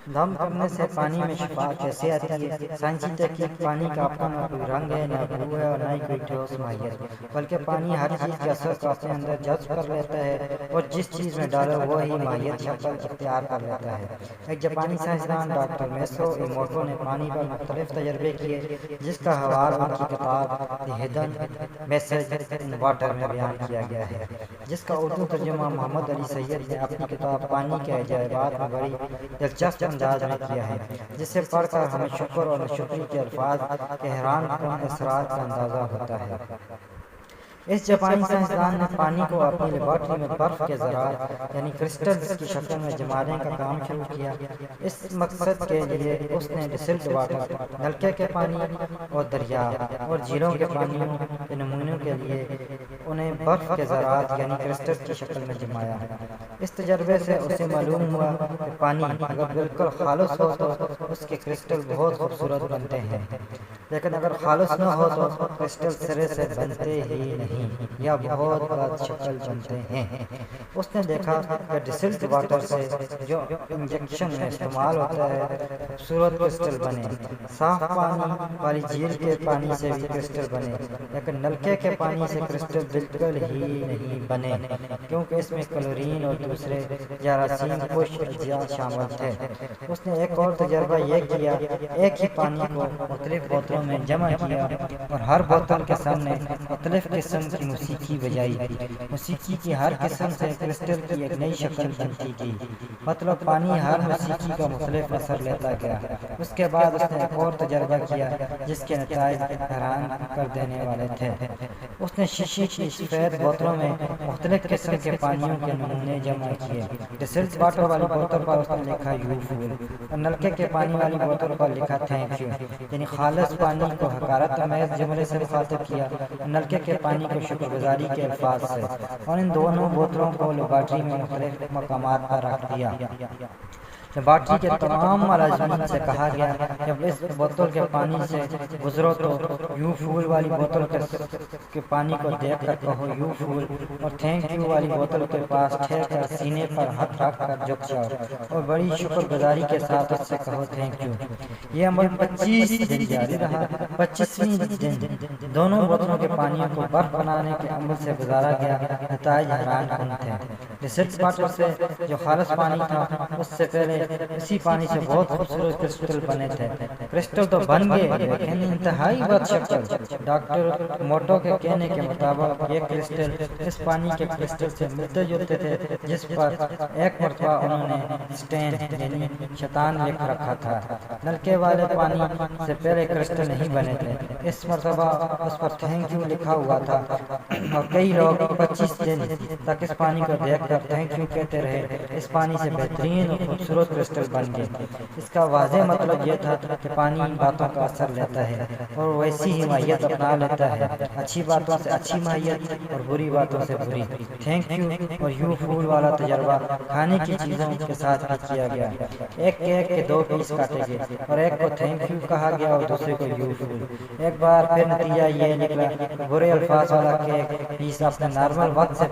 دم کرنے سے پانی میں شفا کیسے آتی ہے؟ سائنسی تحقیق پانی کا اپنا نہ کوئی رنگ ہے، نہ بو ہے اور نہ ہی کوئی ٹھوس ماہیت، بلکہ پانی ہر چیز کے اثر کو اپنے اندر جذب کر لیتا ہے اور جس چیز میں ڈالو وہی ماہیت شکل اختیار کر لیتا ہے۔ ایک جاپانی سائنسدان ڈاکٹر میسو ایموٹو نے پانی پر مختلف تجربے کیے، جس کا حوالہ ان کی کتاب the hidden message in water میں بیان کیا گیا ہے، جس کا اردو ترجمہ محمد علی سید نے اپنی کتاب پانی کے عجائبات میں بڑی دلچسپ انداز میں کیا ہے، جسے پڑھ کر ہمیں شکر اور ناشکری کے الفاظ کے حیران کن اسرار کا اندازہ ہوتا ہے۔ اس جاپانی سائنسدان نے پانی کو اپنی لیبارٹری میں برف کے ذرات یعنی کرسٹلز کی شکل میں جمانے کا کام شروع کیا۔ اس مقصد کے لیے اس نے ڈسٹلڈ واٹر، نلکے کے پانی اور دریا اور جھیلوں کے پانیوں کے نمونوں کے لیے انہیں برف کے ذرات یعنی کرسٹلز کی شکل میں جمایا۔ اس تجربے سے اسے معلوم ہوا کہ پانی اگر بالکل خالص ہو تو اس کے کرسٹل بہت خوبصورت بنتے ہیں، لیکن اگر خالص نہ ہو تو کرسٹل سرے سے بنتے ہی نہیں یا بہت بد شکل بنتے ہیں۔ اس نے دیکھا کہ ڈسٹلڈ واٹر سے جو انجیکشن میں استعمال ہوتا ہے خوبصورت کرسٹل بنے، صاف پانی والی جھیل کے پانی سے بھی کرسٹل بنے، لیکن نلکے کے پانی سے کرسٹل بالکل ہی نہیں بنے، کیونکہ اس میں کلورین اور دوسرے جراثیم کش اجزاء شامل تھے۔ اس نے ایک اور تجربہ یہ کیا، ایک ہی پانی کو مختلف بوتلوں میں جمع کیا اور ہر بوتل کے سامنے مختلف قسم کی موسیقی بجائی۔ موسیقی کی ہر قسم سے کرسٹل کی ایک نئی شکل بنتی گئی، مطلب پانی ہر موسیقی کا مختلف اثر لیتا گیا۔ اس کے بعد اس نے ایک اور تجربہ کیا جس کے نتائج حیران کر دینے والے تھے۔ اس نے شیشے کی سفید بوتلوں میں مختلف قسم کے پانیوں کے نمونے جمع کیے۔ ڈسٹلڈ واٹر والی بوتل پر اس نے لکھا یو فول اور نلکے کے پانی والی بوتل پر لکھا تھینک یو، یعنی خالص پانی کو حقارت آمیز جملے سے مخاطب کیا اور نلکے کے پانی کو شکر گزاری کے الفاظ سے، اور ان دونوں بوتلوں کو لیبارٹری میں مختلف مقامات پر رکھ دیا۔ لیبارٹری کے تمام ملازمین سے کہا گیا جب اس بوتل کے پانی سے گزرو تو یو فول والی بوتل کے پانی کو دیکھ کر کہو یو فول، اور تھینک یو والی بوتل کے پاس ٹھہر کر سینے پر ہاتھ رکھ کر جھک جاؤ اور بڑی شکر گزاری کے ساتھ اس سے کہو تھینک یو۔ یہ عمل 25 دن جاری رہا۔ 25ویں دن دونوں بوتلوں کے پانیوں کو برف بنانے کے عمل سے گزارا گیا۔ نتائج حیران کن تھے۔ ڈسٹلڈ واٹر سے جو خالص پانی تھا اس سے پہلے اسی پانی سے بہت خوبصورت کرسٹل بنے تھے۔ کرسٹل تو بن گئے لیکن انتہائی بد شکل۔ ڈاکٹر موٹو کے کہنے کے مطابق یہ کرسٹل اس پانی کے کرسٹل سے ملتے جلتے تھے جس پر ایک مرتبہ انہوں نے سٹین یعنی شیطان لکھ رکھا تھا۔ نلکے والے پانی سے پہلے کرسٹل نہیں بنے تھے، اس مرتبہ اس پر تھینک یو لکھا ہوا تھا، اور کئی لوگ 25 دن تک اس پانی کو دیکھ کر تھینک یو کہتے رہے۔ اس پانی سے بہترین اور خوبصورت کرسٹل بن گئے۔ اس کا واضح مطلب یہ تھا کہ پانی باتوں کا اثر لیتا ہے اور ویسی ہی ماہیت اپنا لیتا ہے، اچھی باتوں سے اچھی ماہیت اور بری باتوں سے بری۔ تھینک یو اور یو فول والا تجربہ کھانے کی چیزوں کے ساتھ بھی کیا گیا۔ ایک کیک کے 2 پیس کاٹے گئے اور ایک کو تھینک یو کہا گیا اور دوسرے کو یو فول۔ ایک بار پھر نتیجہ یہ نکلا کہ برے الفاظ والا کیک پیس اپنے نارمل وقت سے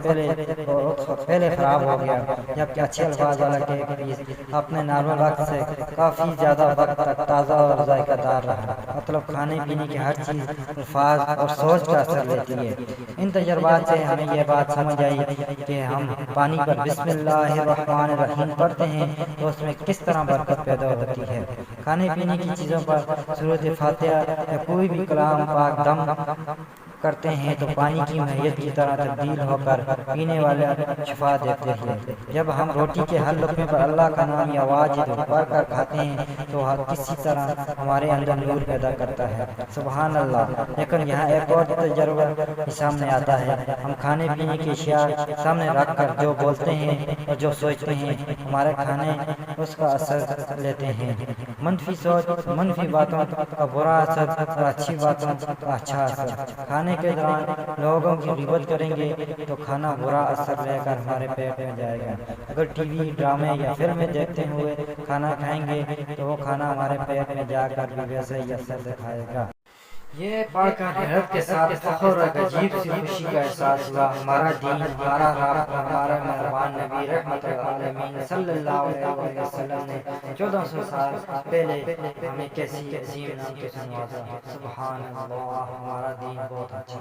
پہلے خراب ہو گیا، جبکہ اچھے الفاظ والا کیک پیس اپنے نارمل وقت سے کافی زیادہ وقت تک تازہ اور ذائقہ دار رہا۔ مطلب کھانے پینے کی ہر چیز الفاظ اور سوچ کا اثر لیتی ہے۔ ان تجربات سے ہمیں یہ بات سمجھ آئی کہ ہم پانی پر بسم اللہ الرحمن الرحیم پڑھتے ہیں تو اس میں کس طرح برکت پیدا ہوتی ہے۔ کھانے پینے کی چیزوں پر سورۃ فاتحہ یا کوئی بھی کلام پاک دم کرتے ہیں تو پانی کی ماہیت کی طرح تبدیل ہو کر پینے والے شفا دیتے ہیں۔ جب ہم روٹی کے ہر لقمے پر اللہ کا نام یا واجد پڑھ کر کھاتے ہیں تو کسی طرح ہمارے اندر نور پیدا کرتا ہے۔ سبحان اللہ۔ لیکن یہاں ایک اور تجربہ سامنے آتا ہے۔ ہم کھانے پینے کی اشیاء سامنے رکھ کر جو بولتے ہیں اور جو سوچتے ہیں ہمارے کھانے اس کا اثر لیتے ہیں۔ منفی سوچ، منفی باتوں کا برا اثر اور اچھی باتوں کا اچھا اثر۔ کھانے کے دوران لوگوں کی غیبت کریں گے تو کھانا برا اثر لے کر ہمارے پیٹ میں جائے گا۔ اگر ٹی وی، ڈرامے یا فلمیں دیکھتے ہوئے کھانا کھائیں گے تو وہ کھانا ہمارے پیٹ میں جا کر بھی ویسے ہی اثر دکھائے گا۔ یہ پڑھ کر حیرت کے ساتھ فخر اور ایک عجیب سی خوشی کا احساس ہوا۔ ہمارا دین، ہمارا رب اور ہمارا مہربان نبی رحمت للعالمین صلی اللہ علیہ وسلم نے 1400 سال پہلے ہمیں کیسی عظیم نعمتوں سے نوازا. سبحان اللہ، ہمارا دین بہت اچھا.